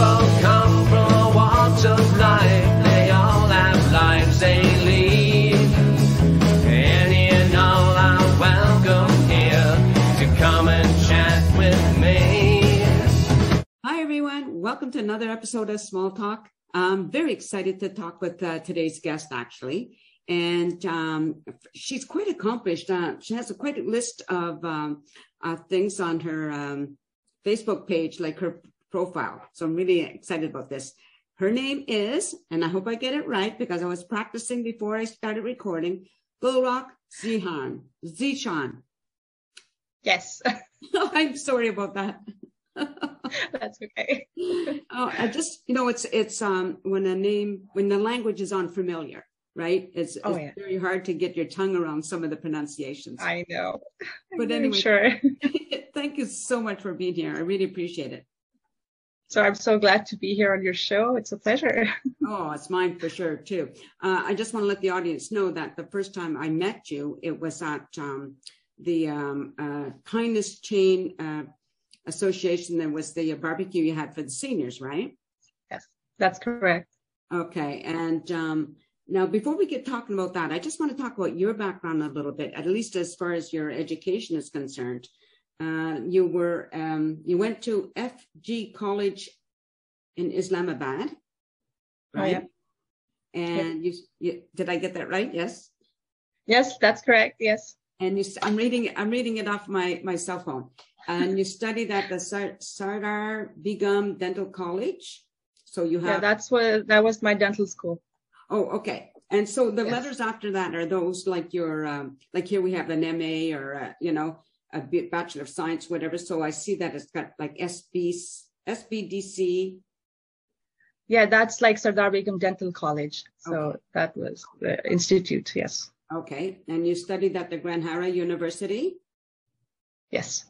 People come from all walks of life. They all have lives they lead. Any and all are welcome here to come and chat with me. Hi, everyone. Welcome to another episode of Small Talk. I'm very excited to talk with today's guest, actually. And she's quite accomplished. She has quite a list of things on her Facebook page, like her profile. So I'm really excited about this. Her name is, and I hope I get it right because I was practicing before I started recording, Gulrukh Zeeshan. Zeeshan. Yes. I'm sorry about that. That's okay. I just, it's when the language is unfamiliar, right? It's very hard to get your tongue around some of the pronunciations. I know. But anyway, sure. Thank you so much for being here. I really appreciate it. So I'm so glad to be here on your show. It's a pleasure. Oh, it's mine for sure, too. I just want to let the audience know that the first time I met you, it was at the Kindness Chain Association. There was the barbecue you had for the seniors, right? Yes, that's correct. Okay. And now, before we get talking about that, I just want to talk about your background a little bit, at least as far as your education is concerned. You went to FG College in Islamabad, right? Oh, yeah. And you did I get that right? Yes. Yes, that's correct. Yes. And I'm reading it off my cell phone. And you studied at the Sardar Begum Dental College. So you have that was my dental school. Oh, okay. And so the letters after that are those like your like here we have an MA or a Bachelor of Science, whatever. So I see that it's got like SBDC. Yeah, that's like Sardar Begum Dental College. So that was the institute. Yes. Okay. And you studied at the Granhara University? Yes.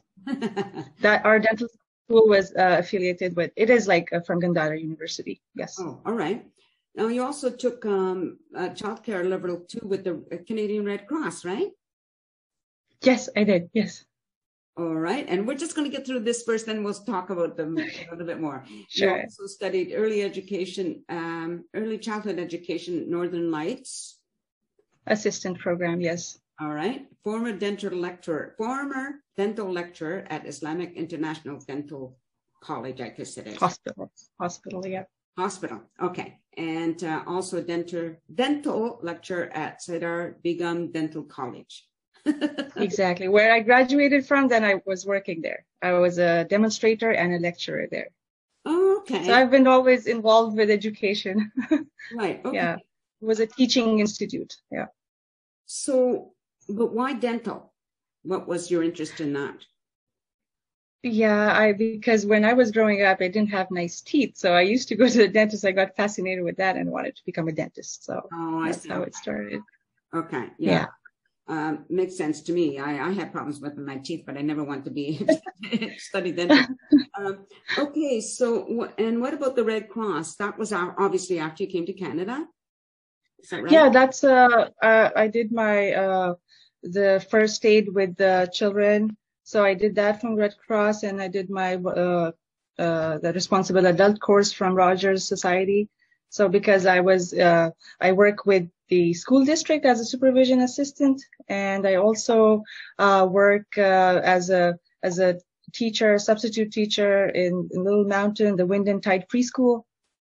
That our dental school was affiliated with. It is like from Gandhara University. Yes. Oh, all right. Now you also took childcare level 2 with the Canadian Red Cross, right? Yes, I did. Yes. All right. And we're just going to get through this first, then we'll talk about them a little bit more. Sure. You also studied early childhood education, Northern Lights. Assistant program, yes. All right. Former dental lecturer at Islamic International Dental College, I guess it is. Hospital, yeah. Hospital, okay. And also dental lecturer at Sardar Begum Dental College. Exactly. Where I graduated from, then I was working there. I was a demonstrator and a lecturer there. Oh, okay. So I've been always involved with education. Right. Okay. Yeah. It was a teaching institute. Yeah. So, but why dental? What was your interest in that? Yeah, because when I was growing up, I didn't have nice teeth. So I used to go to the dentist. I got fascinated with that and wanted to become a dentist. So that's how it started. Okay. Yeah. Makes sense to me. I have problems with my teeth, but I never want to be study dentist. Okay. So, and what about the Red Cross? That was obviously after you came to Canada. Is that right? Yeah, that's I did my the first aid with the children. So I did that from Red Cross, and I did my the responsible adult course from Rogers Society. So because I work with the school district as a supervision assistant, and I also work as a teacher, substitute teacher in Little Mountain, the Wind and Tide preschool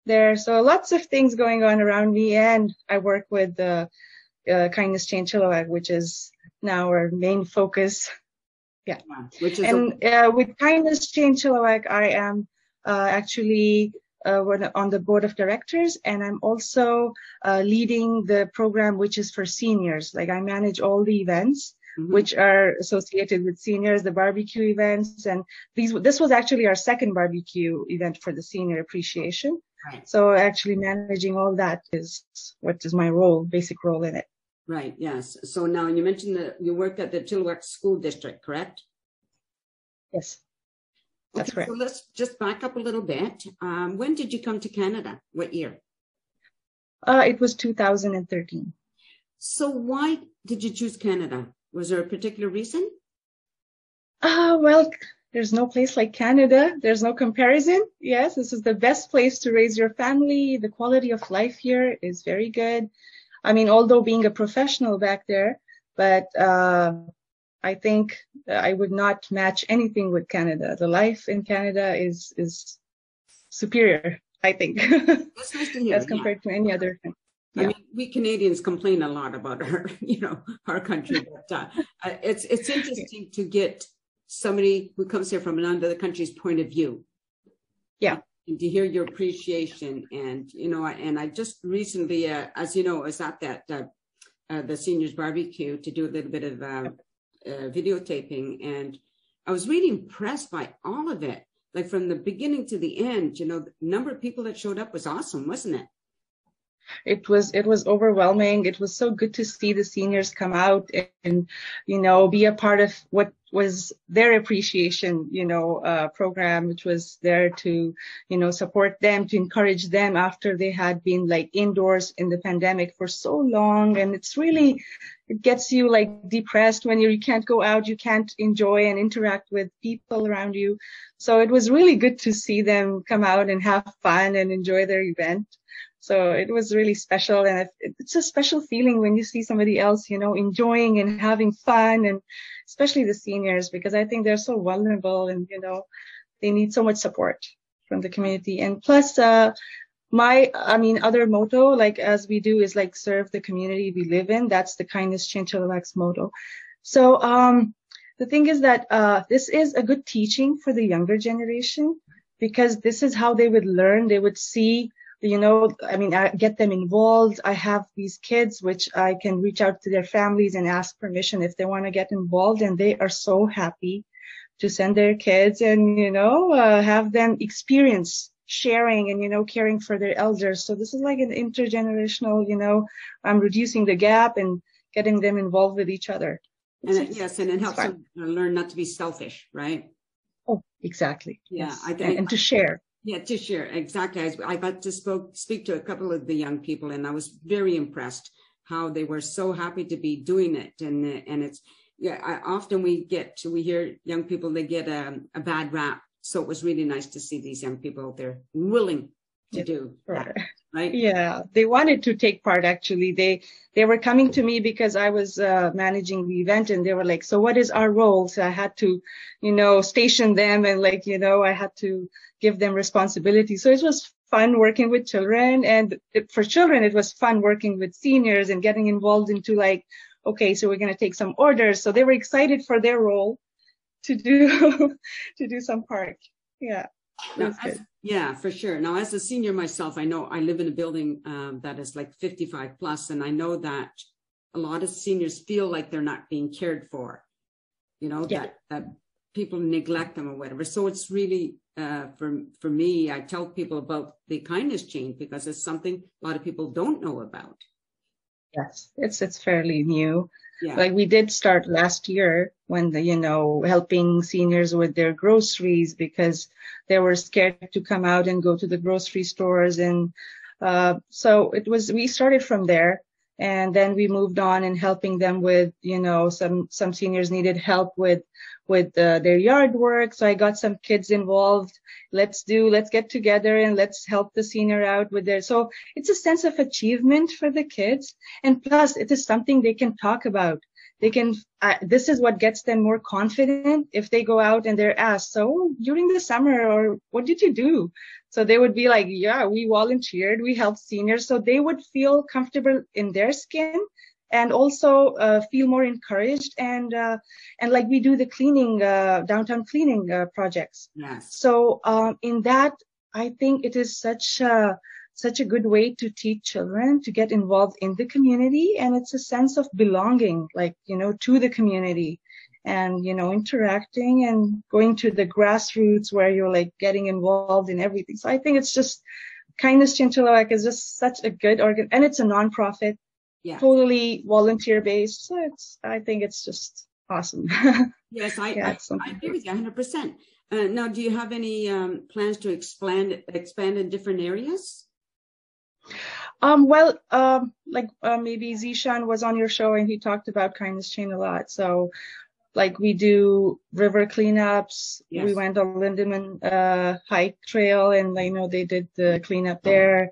there. So lots of things going on around me, and I work with the Kindness Chain Chilliwack, which is now our main focus. Yeah. With Kindness Chain Chilliwack, I am actually on the board of directors, and I'm also leading the program which is for seniors. Like I manage all the events which are associated with seniors, the barbecue events, and this was actually our second barbecue event for the senior appreciation. Right. So actually managing all that is what is my role, basic role in it. Right. Yes. So now you mentioned that you work at the Chilliwack School District, correct? Yes. That's correct. So let's just back up a little bit. When did you come to Canada? What year? It was 2013. So why did you choose Canada? Was there a particular reason? Well, there's no place like Canada. There's no comparison. Yes, this is the best place to raise your family. The quality of life here is very good. I mean, although being a professional back there, but I think I would not match anything with Canada. The life in Canada is superior, I think, That's nice to hear. as compared to any other country. I mean, we Canadians complain a lot about our country, but it's interesting to get somebody who comes here from another country's point of view. Yeah. And to hear your appreciation. And, and I just recently, as you know, was at that, the seniors barbecue to do a little bit of videotaping. And I was really impressed by all of it. Like from the beginning to the end, the number of people that showed up was awesome, wasn't it? It was overwhelming. It was so good to see the seniors come out and, be a part of what was their appreciation, program, which was there to, support them, to encourage them after they had been like indoors in the pandemic for so long. And it gets you like depressed when you can't go out, you can't enjoy and interact with people around you. So it was really good to see them come out and have fun and enjoy their event. So it was really special. And it's a special feeling when you see somebody else, enjoying and having fun, and especially the seniors, because I think they're so vulnerable and, they need so much support from the community. And plus, other motto, like as we do, is like serve the community we live in. That's the Kindness Change Chilliwack's motto. So, the thing is that, this is a good teaching for the younger generation, because this is how they would learn. They would see, I get them involved. I have these kids, which I can reach out to their families and ask permission if they want to get involved. And they are so happy to send their kids and, have them experience sharing and, caring for their elders. So this is like an intergenerational, I'm reducing the gap and getting them involved with each other. And it helps them learn not to be selfish, right? Oh, exactly. Yeah. Yes. And to share. Yeah, to share. Exactly. I got to speak to a couple of the young people, and I was very impressed how they were so happy to be doing it. And it's, often we hear young people, they get a bad rap. So it was really nice to see these young people out there willing to do that, right? Yeah, they wanted to take part. Actually, they were coming to me because I was managing the event, and they were like, "So what is our role?" So I had to, station them, and I had to give them responsibility. So it was fun working with children, and for children, it was fun working with seniors and getting involved into okay, so we're going to take some orders. So they were excited for their role to do some part. Yeah. Yeah, for sure. Now, as a senior myself, I know I live in a building that is like 55 plus, and I know that a lot of seniors feel like they're not being cared for, that people neglect them or whatever. So it's really, for me, I tell people about the kindness chain because it's something a lot of people don't know about. Yes, it's fairly new. Yeah. Like we did start last year when helping seniors with their groceries because they were scared to come out and go to the grocery stores. And, so we started from there, and then we moved on and helping them with, some seniors needed help with their yard work. So I got some kids involved. Let's get together and let's help the senior out with so it's a sense of achievement for the kids. And plus it is something they can talk about. This is what gets them more confident if they go out and they're asked, so during the summer, or what did you do? So they would be like, yeah, we volunteered, we helped seniors. So they would feel comfortable in their skin and also feel more encouraged. And like we do the cleaning, downtown cleaning projects. Yes. So in that, I think it is such a good way to teach children to get involved in the community. And it's a sense of belonging, to the community and, interacting and going to the grassroots where you're getting involved in everything. So I think it's just Kindness Change Chilliwack is just such a good organ, and it's a nonprofit. Yeah. Totally volunteer based. So I think it's just awesome. Yes, I agree with you 100%. Now, do you have any plans to expand in different areas? Maybe Zeeshan was on your show and he talked about Kindness Chain a lot. So like we do river cleanups. Yes. We went on Lindeman hike trail, and they did the cleanup there,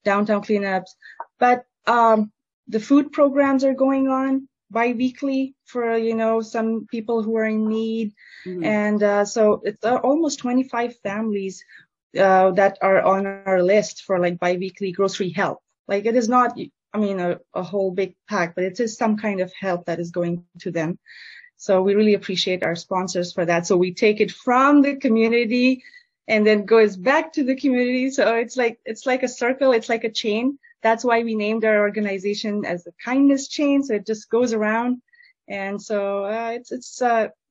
downtown cleanups. But the food programs are going on bi-weekly for some people who are in need. Mhm. And so it's almost 25 families that are on our list for like bi-weekly grocery help. Like it is not, a whole big pack, but it is some kind of help that is going to them. So we really appreciate our sponsors for that. So we take it from the community and then goes back to the community. So it's like a circle. It's like a chain. That's why we named our organization as the kindness chain. So it just goes around. And so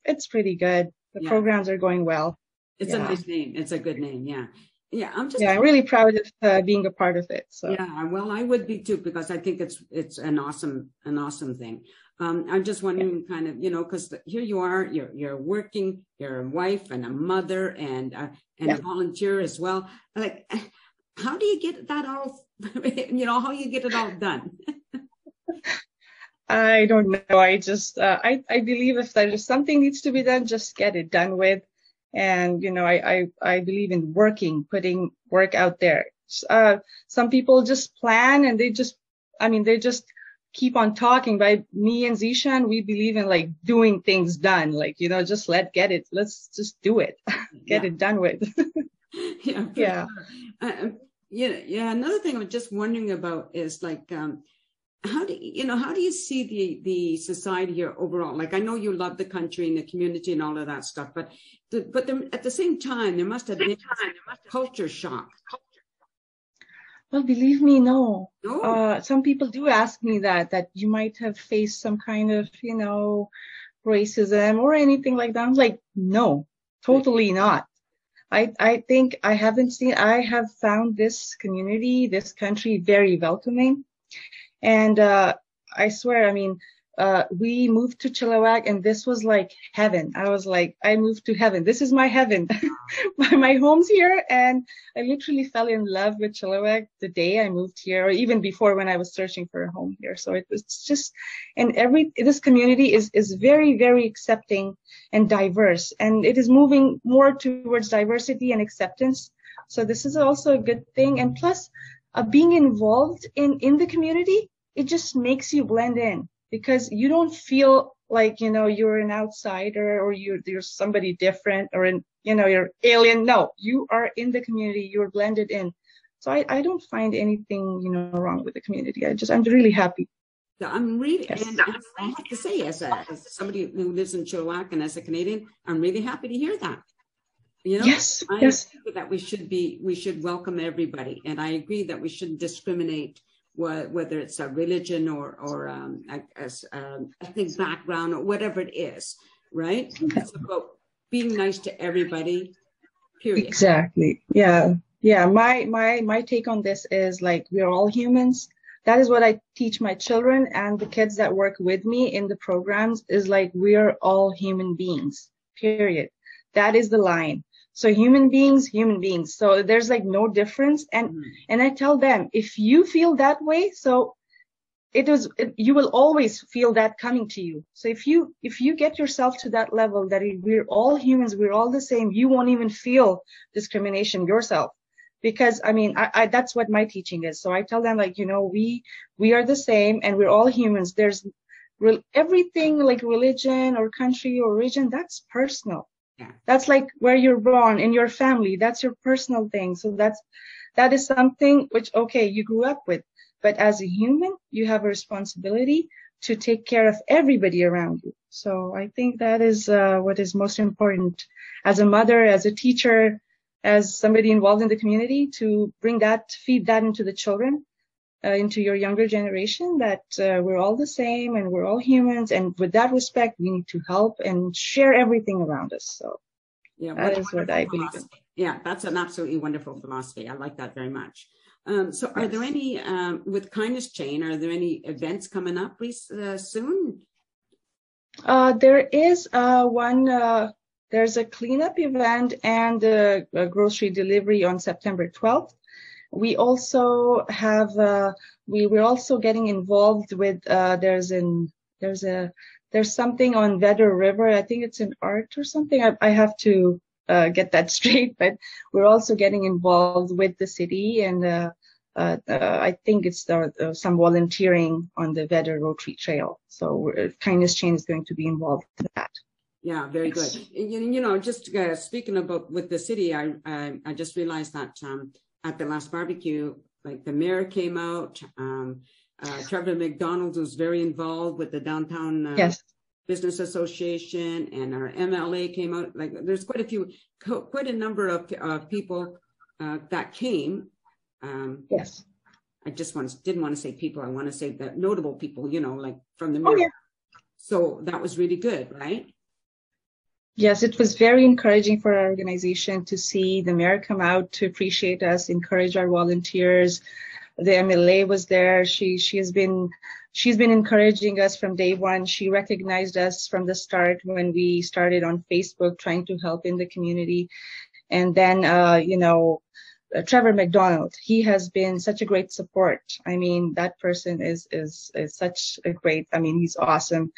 it's pretty good. The programs are going well. It's a nice name. It's a good name. Yeah. Yeah. I'm really proud of being a part of it. So yeah, well, I would be too, because I think it's an awesome thing. I'm just wondering kind of, because here you are, you're working, you're a wife and a mother and a volunteer as well. Like, how do you get that all, how you get it all done? I don't know. I just, I believe if there's something needs to be done, just get it done with. And, I believe in putting work out there. Some people just plan and they just keep on talking. By me and Zeeshan, we believe in like doing things done. Like, just let's just do it. Get it done with. Yeah. Another thing I'm just wondering about is like, how do you see the society here overall? Like, I know you love the country and the community and all of that stuff, but at the same time, there must have been culture shock. Well, believe me, no. No. Some people do ask me that you might have faced some kind of, racism or anything like that. I'm like, no, totally not. I think I have found this community, this country very welcoming. And I swear, we moved to Chilliwack and this was like heaven. I was like, I moved to heaven. This is my heaven. My home's here. And I literally fell in love with Chilliwack the day I moved here, or even before when I was searching for a home here. So it was just, and this community is very, very accepting and diverse. And it is moving more towards diversity and acceptance. So this is also a good thing. And plus, being involved in the community, it just makes you blend in, because you don't feel like, you're an outsider or you're somebody different or you're alien. No, you are in the community, you're blended in. So I don't find anything, wrong with the community. I'm really happy. I'm really, and I have to say, as somebody who lives in Chilliwack and as a Canadian, I'm really happy to hear that. Yes. I think that we should welcome everybody. And I agree that we shouldn't discriminate whether it's a religion or ethnic background or whatever it is, right? It's about being nice to everybody, period. Exactly. Yeah. Yeah. My take on this is like, we're all humans. That is what I teach my children and the kids that work with me in the programs, is like, we're all human beings, period. That is the line. So human beings. So there's like no difference. And I tell them, if you feel that way, so you will always feel that coming to you. So if you get yourself to that level that we're all humans, we're all the same, you won't even feel discrimination yourself. Because I that's what my teaching is. So I tell them, like, we are the same and we're all humans. There's everything like religion or country or region, that's personal. Yeah. That's like where you're born, in your family. That's your personal thing. So that is something which, okay, you grew up with. But as a human, you have a responsibility to take care of everybody around you. So I think that is what is most important as a mother, as a teacher, as somebody involved in the community, to feed that into the children, into your younger generation, that we're all the same and we're all humans. And with that respect, we need to help and share everything around us. So that is what I believe in. Yeah, that's an absolutely wonderful philosophy. I like that very much. So are there any, with Kindness Chain, are there any events coming up soon? There is one, there's a cleanup event and a grocery delivery on September 12th. We also have, we're also getting involved with, there's a there's something on Vedder River. I think it's an art or something. I have to get that straight, but we're also getting involved with the city, and I think it's some volunteering on the Vedder Rotary Trail. So Kindness Chain is going to be involved in that. Yeah, very good. You know, just speaking about with the city, I just realized that at the last barbecue, like the mayor came out, Trevor McDonald was very involved with the downtown Business Association, and our MLA came out. Like there's quite a number of people that came. Yes. I just didn't want to say people. I want to say that notable people, you know, like from the mayor. Oh, yeah. So that was really good, right? Yes, it was very encouraging for our organization to see the mayor come out to appreciate us, encourage our volunteers. The MLA was there. She's been encouraging us from day one. She recognized us from the start when we started on Facebook trying to help in the community. And then, Trevor McDonald, he has been such a great support. I mean, that person is such a great, I mean, he's awesome.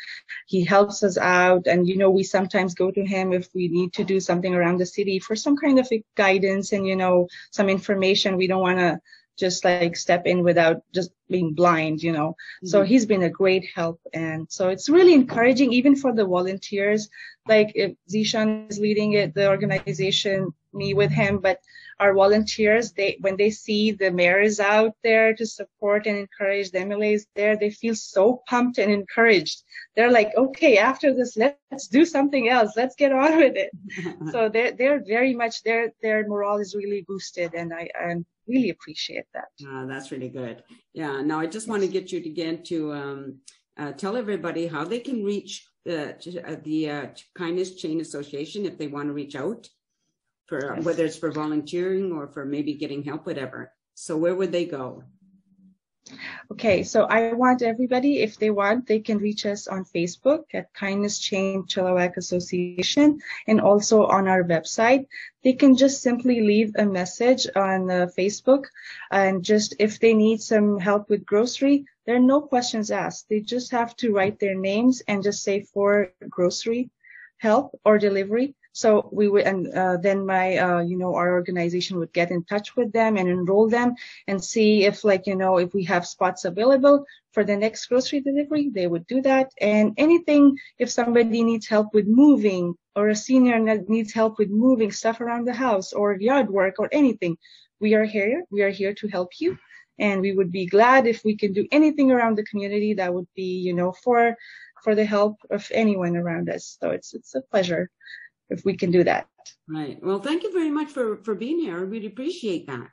He helps us out. And, you know, we sometimes go to him if we need to do something around the city for some kind of guidance and, you know, some information. We don't want to just like step in without just being blind, you know. Mm-hmm. So he's been a great help. And so it's really encouraging, even for the volunteers. Like if Zeeshan is leading it, the organization, me with him, but our volunteers, when they see the mayor is out there to support and encourage, the MLAs there, they feel so pumped and encouraged. They're like, okay, after this, let's do something else. Let's get on with it. So they're very much, their morale is really boosted, and I really appreciate that. That's really good. Yeah. Now I just want to get you again to tell everybody how they can reach the Kindness Chain Association if they want to reach out. For whether it's for volunteering or for maybe getting help, whatever. So where would they go? Okay, so I want everybody, if they want, they can reach us on Facebook at Kindness Chain Chilliwack Association, and also on our website. They can just simply leave a message on Facebook, and just if they need some help with grocery, there are no questions asked. They just have to write their names and just say for grocery help or delivery. So we would, and then our organization would get in touch with them and enroll them and see if, if we have spots available for the next grocery delivery, they would do that. And anything, if somebody needs help with moving, or a senior needs help with moving stuff around the house or yard work or anything, we are here. We are here to help you. And we would be glad if we can do anything around the community that would be, for the help of anyone around us. So it's a pleasure if we can do that. Right. Well, thank you very much for being here. I really appreciate that.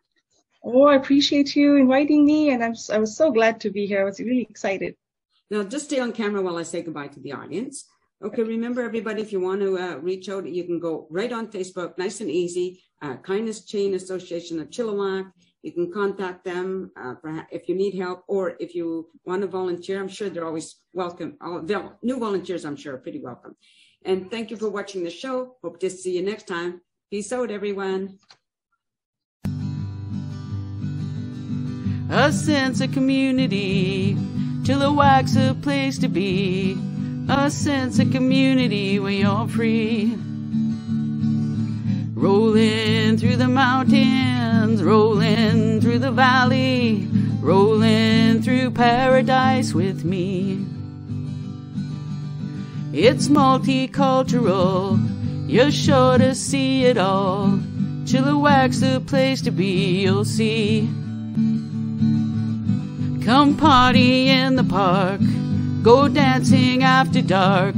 Oh, I appreciate you inviting me, and I was so glad to be here. I was really excited. Now, just stay on camera while I say goodbye to the audience. Okay, remember everybody, if you want to reach out, you can go right on Facebook, nice and easy, Kindness Chain Association of Chilliwack. You can contact them if you need help, or if you want to volunteer. I'm sure they're always welcome. New volunteers, I'm sure, are pretty welcome. And thank you for watching the show. Hope to see you next time. Peace out, everyone. A sense of community, Chilliwack's a place to be. A sense of community where you're free. Rolling through the mountains, rolling through the valley, rolling through paradise with me. It's multicultural, you're sure to see it all. Chilliwack's the place to be, you'll see. Come party in the park, go dancing after dark.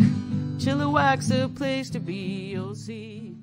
Chilliwack's the place to be, you'll see.